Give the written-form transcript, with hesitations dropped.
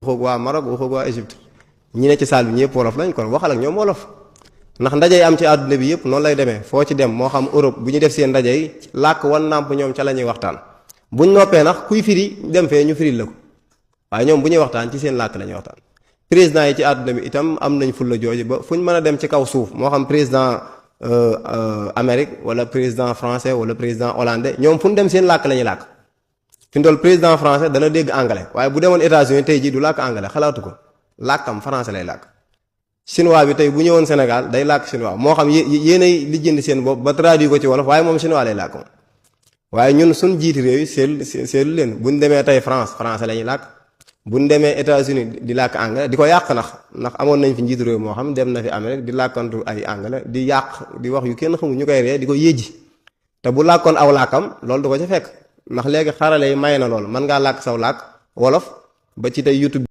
waxoog waa Maroc waxoog waa Égypte ñi ne ci salle bi ñëpp wolof lañ kon waxal ak ñoom wolof ndax ndaje yi am ci àdduna bi yëpp noonu lay demee foo ci dem moo xam Europe bu ñu def seen ndaje yi làkk wan nàmp ñoom ca la ñuy waxtaan buñ noppee nag kuy firi dem fee ñu firil la ko waaye ñoom bu ñuy waxtaan ci seen làkk la ñuy waxtaan président yi ci àdduna bi itam am nañ fulla jooju ba fu ñu mën a dem ci kaw suuf moo xam président Amérique wala président français wala président hollandais ñoom fu ñu dem seen làkk la ñuy làkk fi mu toll président français dana dégg anglais waaye bu demoon États-Unis tey jii du làkk anglais xalaatu ko làkkam français lay làkk chinois bi tey bu ñëwoon Sénégal day làkk chinois moo xam yéenay lijjanti seen bopp ba traduit ko ci wolof waaye moom chinois lay làkk moom waaye ñun suñ jiiti réew yi seetlu leen bu ñu demee tey France français la ñuy làkk bu ñu demee États-Unis di làkk anglais di ko yàq ndax amoon nañ fi njiitu réew moo xam dem na fi Amérique di làkkantu ay anglais di yàq di wax yu kenn xamul ñu koy ree di ko yéeji te bu làkkoon aw làkkam loolu du ko ca fekk ndax léegi xarale yi may na loolu mën ngaa làkk saw làkk wolof ba ci tey YouTube